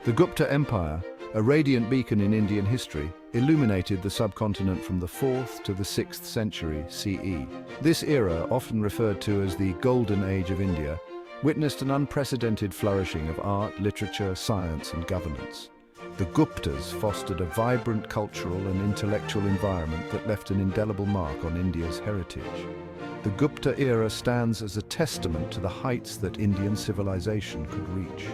The Gupta Empire, a radiant beacon in Indian history, illuminated the subcontinent from the 4th to the 6th century CE. This era, often referred to as the Golden Age of India, witnessed an unprecedented flourishing of art, literature, science, and governance. The Guptas fostered a vibrant cultural and intellectual environment that left an indelible mark on India's heritage. The Gupta era stands as a testament to the heights that Indian civilization could reach.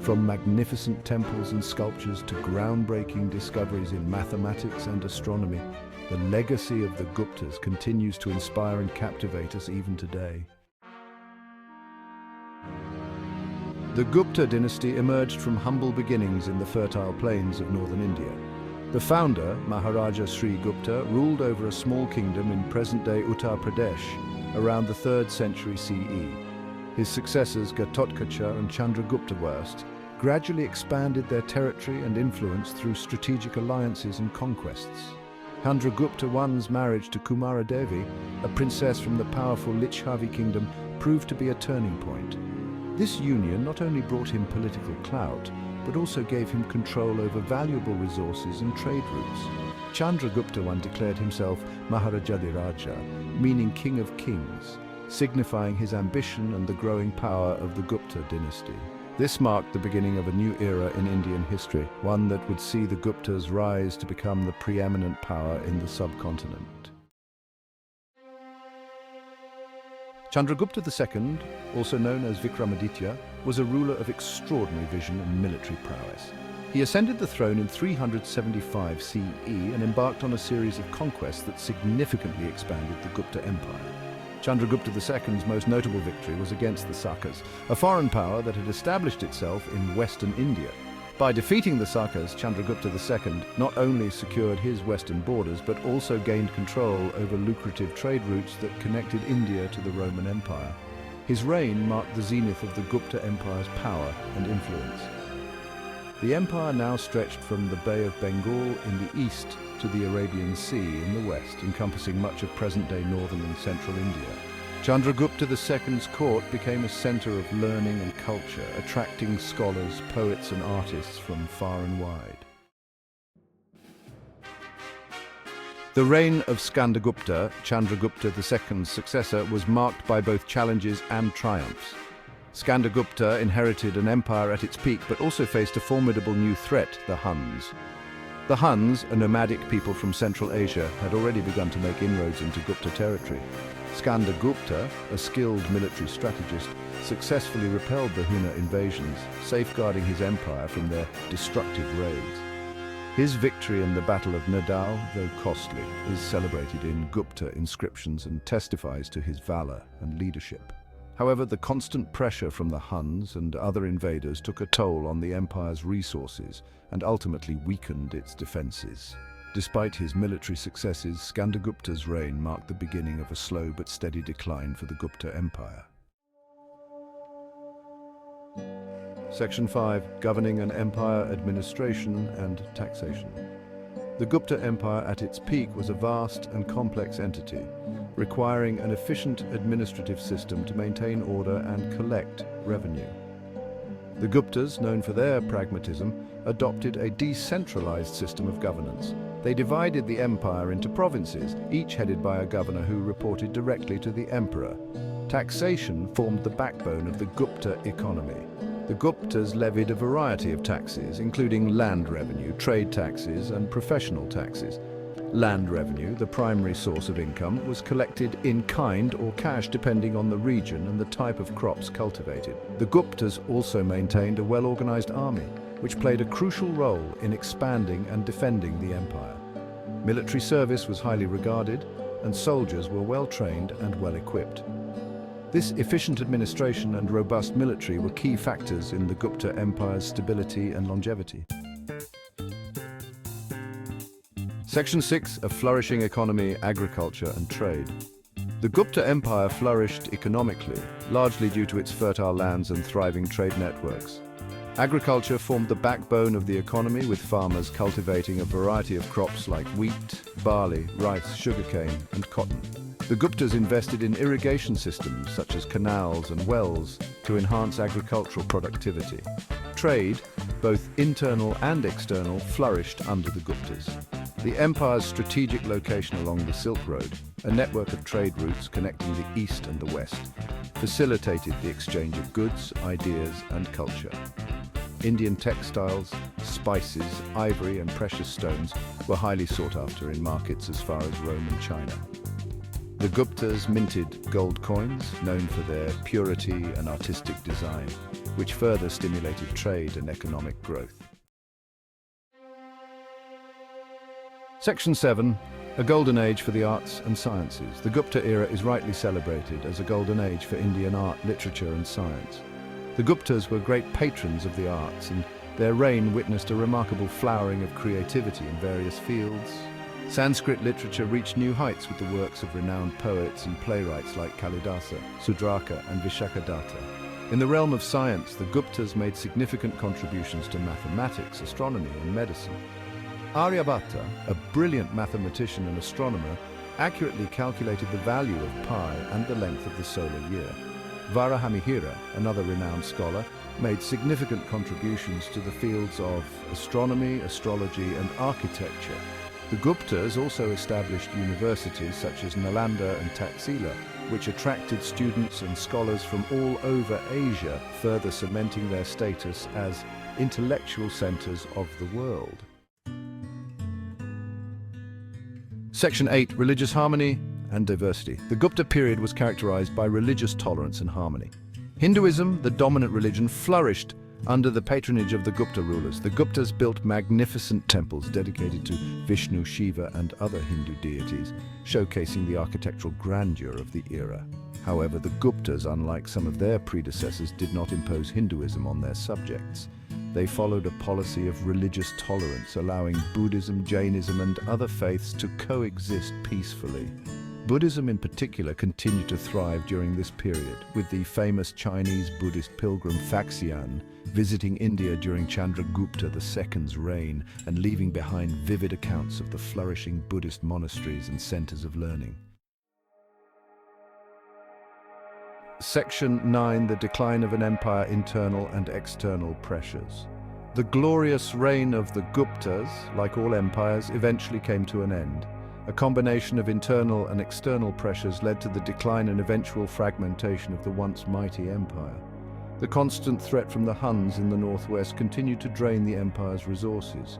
From magnificent temples and sculptures to groundbreaking discoveries in mathematics and astronomy, the legacy of the Guptas continues to inspire and captivate us even today. The Gupta dynasty emerged from humble beginnings in the fertile plains of northern India. The founder, Maharaja Sri Gupta, ruled over a small kingdom in present-day Uttar Pradesh around the 3rd century CE. His successors, Ghatotkacha and Chandragupta I, gradually expanded their territory and influence through strategic alliances and conquests. Chandragupta I's marriage to Kumara Devi, a princess from the powerful Licchavi kingdom, proved to be a turning point. This union not only brought him political clout, but also gave him control over valuable resources and trade routes. Chandragupta I declared himself Maharajadiraja, meaning King of Kings, signifying his ambition and the growing power of the Gupta dynasty. This marked the beginning of a new era in Indian history, one that would see the Guptas rise to become the preeminent power in the subcontinent. Chandragupta II, also known as Vikramaditya, was a ruler of extraordinary vision and military prowess. He ascended the throne in 375 CE and embarked on a series of conquests that significantly expanded the Gupta Empire. Chandragupta II's most notable victory was against the Sakas, a foreign power that had established itself in western India. By defeating the Sakas, Chandragupta II not only secured his western borders, but also gained control over lucrative trade routes that connected India to the Roman Empire. His reign marked the zenith of the Gupta Empire's power and influence. The empire now stretched from the Bay of Bengal in the east to the Arabian Sea in the west, encompassing much of present-day northern and central India. Chandragupta II's court became a center of learning and culture, attracting scholars, poets and artists from far and wide. The reign of Skandagupta, Chandragupta II's successor, was marked by both challenges and triumphs. Skandagupta inherited an empire at its peak, but also faced a formidable new threat, the Huns. The Huns, a nomadic people from Central Asia, had already begun to make inroads into Gupta territory. Skandagupta, a skilled military strategist, successfully repelled the Hunna invasions, safeguarding his empire from their destructive raids. His victory in the Battle of Nadau, though costly, is celebrated in Gupta inscriptions and testifies to his valor and leadership. However, the constant pressure from the Huns and other invaders took a toll on the empire's resources and ultimately weakened its defenses. Despite his military successes, Skandagupta's reign marked the beginning of a slow but steady decline for the Gupta Empire. Section 5. Governing an empire, administration and taxation. The Gupta Empire at its peak was a vast and complex entity, requiring an efficient administrative system to maintain order and collect revenue. The Guptas, known for their pragmatism, adopted a decentralized system of governance. They divided the empire into provinces, each headed by a governor who reported directly to the emperor. Taxation formed the backbone of the Gupta economy. The Guptas levied a variety of taxes, including land revenue, trade taxes, and professional taxes. Land revenue, the primary source of income, was collected in kind or cash depending on the region and the type of crops cultivated. The Guptas also maintained a well-organized army, which played a crucial role in expanding and defending the empire. Military service was highly regarded, and soldiers were well-trained and well-equipped. This efficient administration and robust military were key factors in the Gupta Empire's stability and longevity. Section 6. A flourishing economy, agriculture and trade. The Gupta Empire flourished economically, largely due to its fertile lands and thriving trade networks. Agriculture formed the backbone of the economy, with farmers cultivating a variety of crops like wheat, barley, rice, sugarcane, and cotton. The Guptas invested in irrigation systems such as canals and wells to enhance agricultural productivity. Trade, both internal and external, flourished under the Guptas. The empire's strategic location along the Silk Road, a network of trade routes connecting the East and the West, facilitated the exchange of goods, ideas, and culture. Indian textiles, spices, ivory, and precious stones were highly sought after in markets as far as Rome and China. The Guptas minted gold coins, known for their purity and artistic design, which further stimulated trade and economic growth. Section 7. A golden age for the arts and sciences. The Gupta era is rightly celebrated as a golden age for Indian art, literature, and science. The Guptas were great patrons of the arts, and their reign witnessed a remarkable flowering of creativity in various fields. Sanskrit literature reached new heights with the works of renowned poets and playwrights like Kalidasa, Sudraka, and Vishakadatta. In the realm of science, the Guptas made significant contributions to mathematics, astronomy, and medicine. Aryabhatta, a brilliant mathematician and astronomer, accurately calculated the value of pi and the length of the solar year. Varahamihira, another renowned scholar, made significant contributions to the fields of astronomy, astrology, and architecture. The Guptas also established universities such as Nalanda and Taxila, which attracted students and scholars from all over Asia, further cementing their status as intellectual centers of the world. Section 8. Religious harmony and diversity. The Gupta period was characterized by religious tolerance and harmony. Hinduism, the dominant religion, flourished under the patronage of the Gupta rulers. The Guptas built magnificent temples dedicated to Vishnu, Shiva, and other Hindu deities, showcasing the architectural grandeur of the era. However, the Guptas, unlike some of their predecessors, did not impose Hinduism on their subjects. They followed a policy of religious tolerance, allowing Buddhism, Jainism, and other faiths to coexist peacefully. Buddhism in particular continued to thrive during this period, with the famous Chinese Buddhist pilgrim Faxian visiting India during Chandragupta II's reign and leaving behind vivid accounts of the flourishing Buddhist monasteries and centers of learning. Section 9. The decline of an empire, internal and external pressures. The glorious reign of the Guptas, like all empires, eventually came to an end. A combination of internal and external pressures led to the decline and eventual fragmentation of the once mighty empire. The constant threat from the Huns in the northwest continued to drain the empire's resources.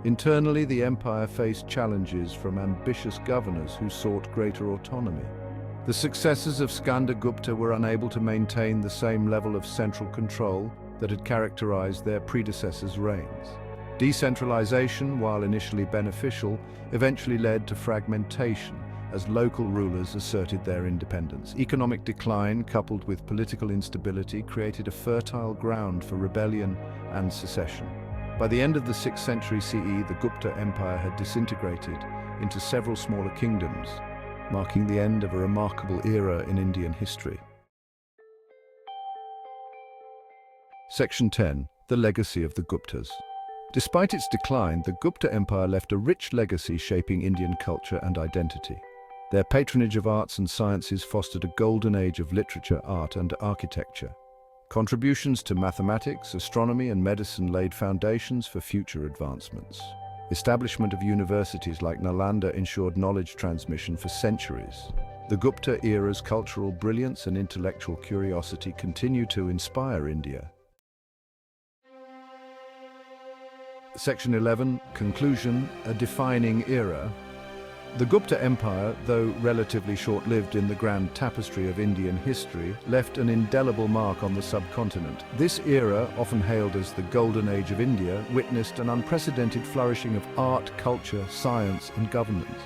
Internally, the empire faced challenges from ambitious governors who sought greater autonomy. The successors of Skandagupta were unable to maintain the same level of central control that had characterized their predecessors' reigns. Decentralization, while initially beneficial, eventually led to fragmentation as local rulers asserted their independence. Economic decline, coupled with political instability, created a fertile ground for rebellion and secession. By the end of the 6th century CE, the Gupta Empire had disintegrated into several smaller kingdoms, marking the end of a remarkable era in Indian history. Section 10. The legacy of the Guptas. Despite its decline, the Gupta Empire left a rich legacy shaping Indian culture and identity. Their patronage of arts and sciences fostered a golden age of literature, art, and architecture. Contributions to mathematics, astronomy, and medicine laid foundations for future advancements. Establishment of universities like Nalanda ensured knowledge transmission for centuries. The Gupta era's cultural brilliance and intellectual curiosity continue to inspire India. Section 11. Conclusion. A defining era. The Gupta Empire, though relatively short-lived in the grand tapestry of Indian history, left an indelible mark on the subcontinent. This era, often hailed as the Golden Age of India, witnessed an unprecedented flourishing of art, culture, science, and governance.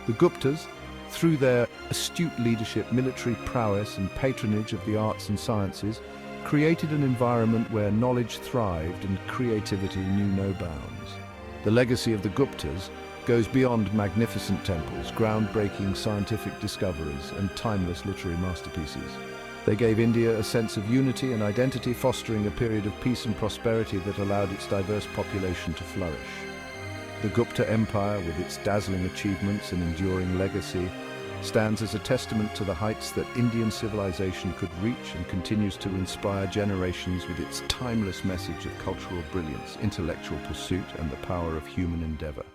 The Guptas, through their astute leadership, military prowess, and patronage of the arts and sciences, created an environment where knowledge thrived and creativity knew no bounds. The legacy of the Guptas goes beyond magnificent temples, groundbreaking scientific discoveries, and timeless literary masterpieces. They gave India a sense of unity and identity, fostering a period of peace and prosperity that allowed its diverse population to flourish. The Gupta Empire, with its dazzling achievements and enduring legacy, stands as a testament to the heights that Indian civilization could reach and continues to inspire generations with its timeless message of cultural brilliance, intellectual pursuit, and the power of human endeavor.